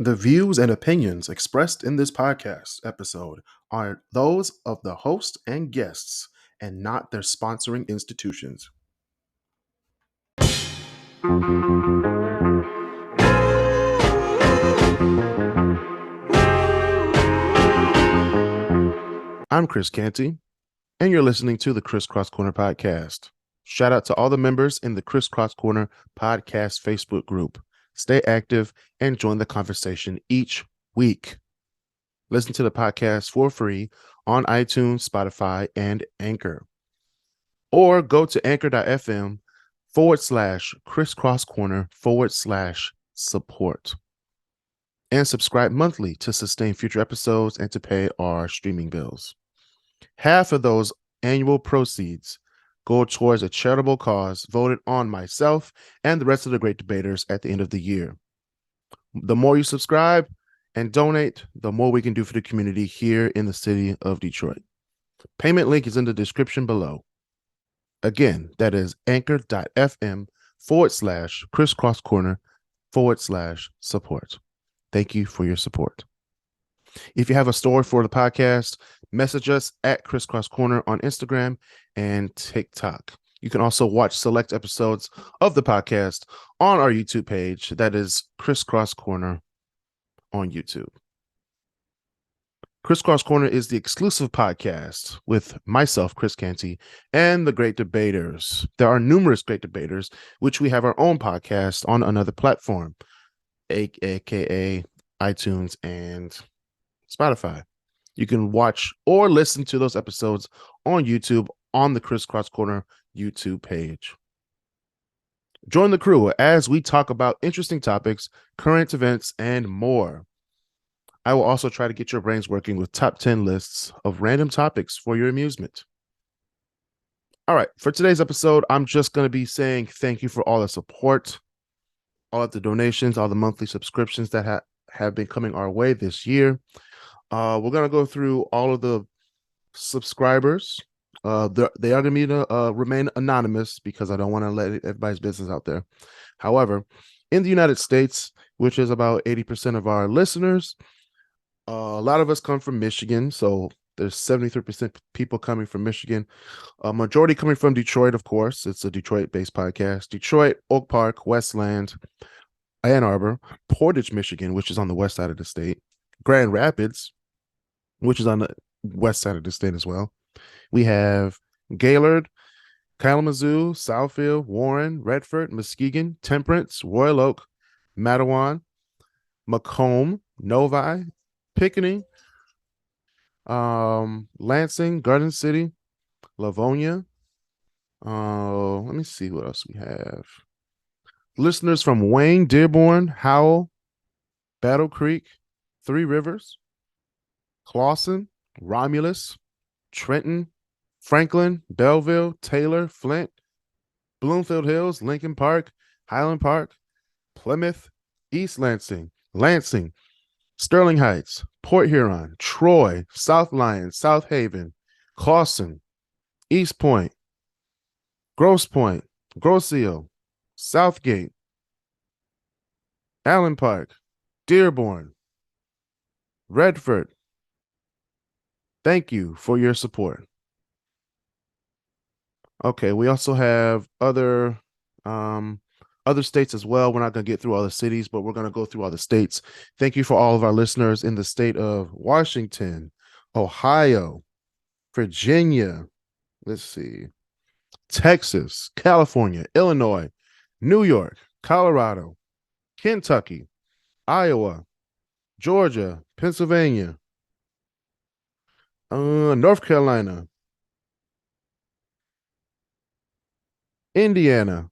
The views and opinions expressed in this podcast episode are those of the host and guests and not their sponsoring institutions. I'm Kris Canty, and you're listening to the KrisCross Corner Podcast. Shout out to all the members in the KrisCross Corner Podcast Facebook group. Stay active and join the conversation each week. Listen to the podcast for free on iTunes, Spotify, and Anchor. Or go to anchor.fm/KrisCross Corner /support. And subscribe monthly to sustain future episodes and to pay our streaming bills. Half of those annual proceeds go towards a charitable cause voted on myself and the rest of the Great Debaterz at the end of the year. The more you subscribe and donate, the more we can do for the community here in the city of Detroit. Payment link is in the description below. Again, that is anchor.fm/KrisCross Corner /support. Thank you for your support. If you have a story for the podcast, message us at KrisCross Corner on Instagram and TikTok. You can also watch select episodes of the podcast on our YouTube page. That is KrisCross Corner on YouTube. KrisCross Corner is the exclusive podcast with myself, Kris Canty, and the Great Debaterz. There are numerous Great Debaterz, which we have our own podcast on another platform, aka iTunes and Spotify. You can watch or listen to those episodes on YouTube on the KrisCross Corner YouTube page. Join the crew as we talk about interesting topics, current events, and more. I will also try to get your brains working with top 10 lists of random topics for your amusement. All right, for today's episode, I'm just going to be saying thank you for all the support, all of the donations, all the monthly subscriptions that have been coming our way this year. We're going to go through all of the subscribers. They are going to be remain anonymous because I don't want to let everybody's business out there. However, in the United States, which is about 80% of our listeners, a lot of us come from Michigan, so there's 73% people coming from Michigan. A majority coming from Detroit, of course. It's a Detroit-based podcast. Detroit, Oak Park, Westland, Ann Arbor, Portage, Michigan, which is on the west side of the state, Grand Rapids, which is on the west side of the state as well. We have Gaylord, Kalamazoo, Southfield, Warren, Redford, Muskegon, Temperance, Royal Oak, Matawan, Macomb, Novi, Pickening, Lansing, Garden City, Livonia. Let me see what else we have. Listeners from Wayne, Dearborn, Howell, Battle Creek, Three Rivers, Clawson, Romulus, Trenton, Franklin, Belleville, Taylor, Flint, Bloomfield Hills, Lincoln Park, Highland Park, Plymouth, East Lansing, Sterling Heights, Port Huron, Troy, South Lyon, South Haven, Clawson, East Point, Grosse Pointe, Grosse Ile, Southgate, Allen Park, Dearborn, Redford. Thank you for your support. Okay, we also have other states as well. We're not going to get through all the cities, but we're going to go through all the states. Thank you for all of our listeners in the state of Washington, Ohio, Virginia, let's see, Texas, California, Illinois, New York, Colorado, Kentucky, Iowa, Georgia, Pennsylvania, North Carolina, Indiana,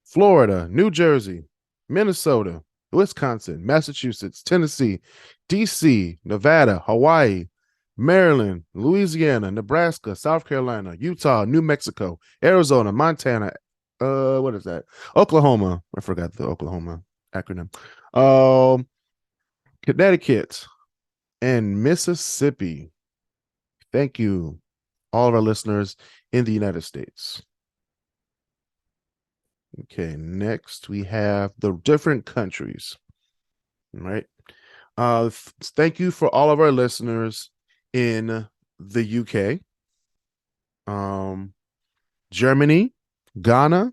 Florida, New Jersey, Minnesota, Wisconsin, Massachusetts, Tennessee, DC, Nevada, Hawaii, Maryland, Louisiana, Nebraska, South Carolina, Utah, New Mexico, Arizona, Montana, what is that? Oklahoma. I forgot the Oklahoma acronym. Connecticut and Mississippi. Thank you, all of our listeners in the United States. Okay, next we have the different countries. Right. Thank you for all of our listeners in the UK, Germany, Ghana,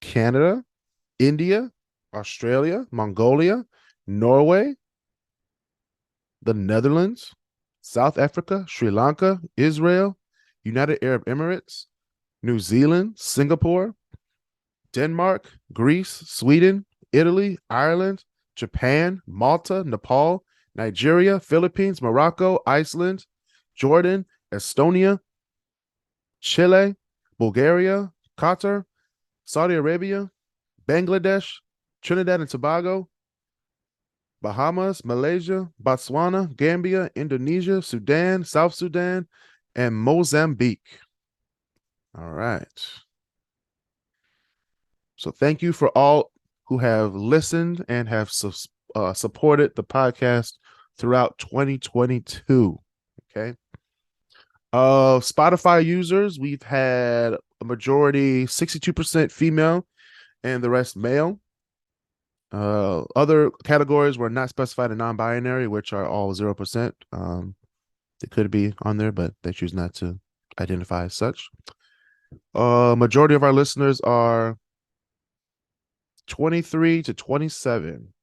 Canada, India, Australia, Mongolia, Norway, the Netherlands, South Africa, Sri Lanka, Israel, United Arab Emirates, New Zealand, Singapore, Denmark, Greece, Sweden, Italy, Ireland, Japan, Malta, Nepal, Nigeria, Philippines, Morocco, Iceland, Jordan, Estonia, Chile, Bulgaria, Qatar, Saudi Arabia, Bangladesh, Trinidad and Tobago, Bahamas, Malaysia, Botswana, Gambia, Indonesia, Sudan, South Sudan, and Mozambique. All right. So thank you for all who have listened and have supported the podcast throughout 2022. Okay. Spotify users, we've had a majority, 62% female and the rest male. Other categories were not specified in non-binary, which are all 0%. They could be on there, but they choose not to identify as such. Majority of our listeners are 23 to 27.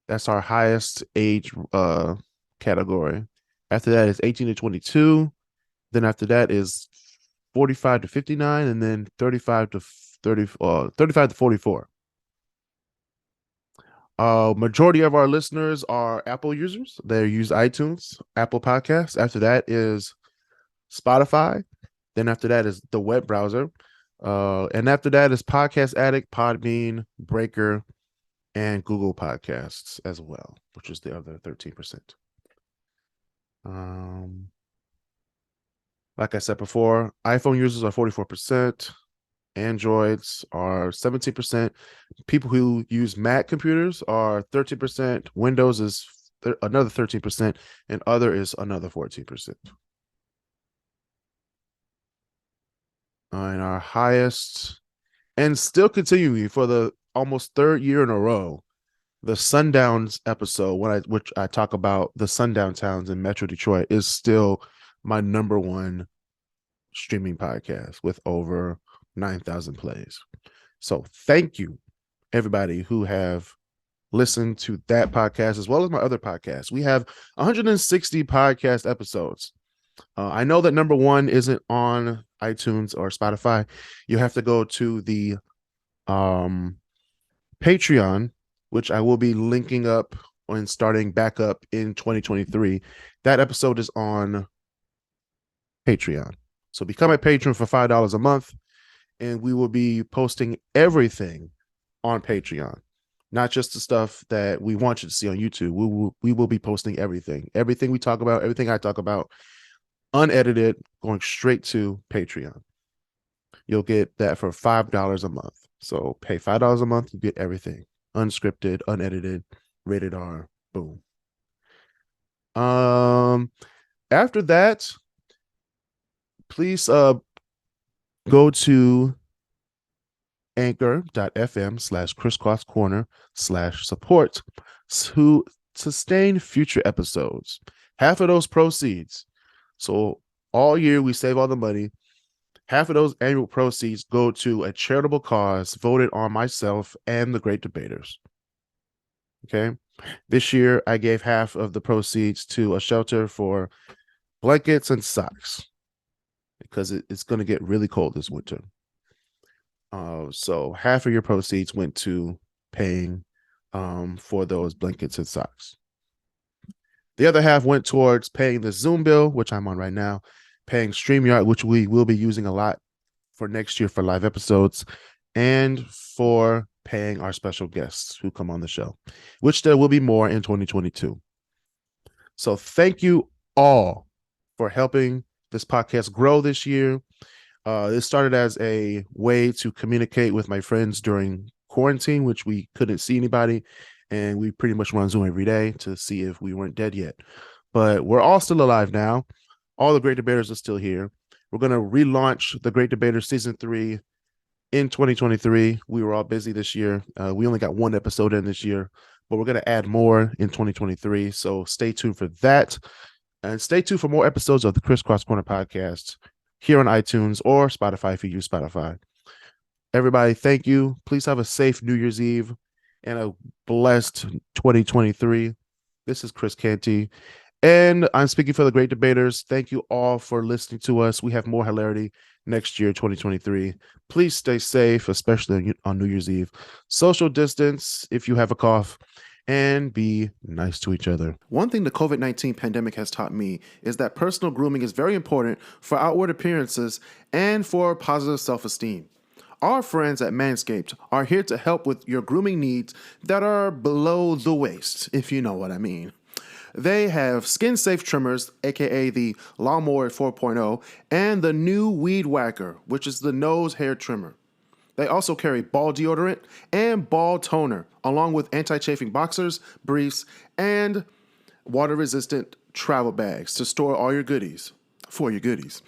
That's our highest age category. After that is 18 to 22. Then after that is 45 to 59, and then 35 to 44. Majority of our listeners are Apple users. They use iTunes, Apple Podcasts. After that is Spotify. Then after that is the web browser. And after that is Podcast Addict, Podbean, Breaker, and Google Podcasts as well, which is the other 13%. Like I said before, iPhone users are 44%. Androids are 17%. People who use Mac computers are 13%. Windows is another 13%, and other is another 14%. And our highest, and still continuing for the almost third year in a row, the Sundowns episode, which I talk about the sundown towns in Metro Detroit, is still my number one streaming podcast with over 9,000 plays. So thank you, everybody who have listened to that podcast as well as my other podcasts. We have 160 podcast episodes. I know that number one isn't on iTunes or Spotify. You have to go to the Patreon, which I will be linking up and starting back up in 2023. That episode is on Patreon. So become a patron for $5 a month, and we will be posting everything on Patreon, not just the stuff that we want you to see on YouTube. We will be posting everything we talk about, everything I talk about, unedited, going straight to Patreon. You'll get that for $5 a month. So pay $5 a month, you get everything, unscripted, unedited, rated R, boom. After that, please go to anchor.fm/KrisCross Corner/support to sustain future episodes. Half of those proceeds, so all year we save all the money, half of those annual proceeds go to a charitable cause voted on myself and the Great Debaterz. Okay. This year I gave half of the proceeds to a shelter for blankets and socks because it's going to get really cold this winter. So half of your proceeds went to paying for those blankets and socks. The other half went towards paying the Zoom bill, which I'm on right now, paying StreamYard, which we will be using a lot for next year for live episodes, and for paying our special guests who come on the show, which there will be more in 2022. So thank you all for helping this podcast grow this year. This started as a way to communicate with my friends during quarantine, which we couldn't see anybody, and we pretty much run Zoom every day to see if we weren't dead yet. But we're all still alive now. All the Great Debaters are still here. We're going to relaunch the Great Debaters Season 3 in 2023. We were all busy this year. We only got one episode in this year, but we're going to add more in 2023. So stay tuned for that. And stay tuned for more episodes of the KrisCross Corner Podcast here on iTunes or Spotify if you use Spotify. Everybody, thank you. Please have a safe New Year's Eve and a blessed 2023. This is Kris Canty, and I'm speaking for the Great Debaterz. Thank you all for listening to us. We have more hilarity next year, 2023. Please stay safe, especially on New Year's Eve. Social distance if you have a cough, and be nice to each other. One thing the COVID-19 pandemic has taught me is that personal grooming is very important for outward appearances and for positive self-esteem. Our friends at Manscaped are here to help with your grooming needs that are below the waist, if you know what I mean. They have skin-safe trimmers, aka the Lawnmower 4.0, and the new Weed Whacker, which is the nose hair trimmer. They also carry ball deodorant and ball toner, along with anti-chafing boxers, briefs, and water-resistant travel bags to store all your goodies, for your goodies.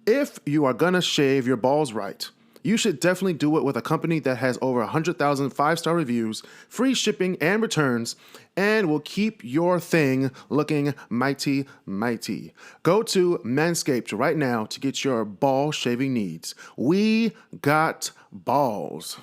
If you are gonna shave your balls right, you should definitely do it with a company that has over 100,000 5-star reviews, free shipping and returns, and will keep your thing looking mighty, mighty. Go to Manscaped right now to get your ball shaving needs. We got balls.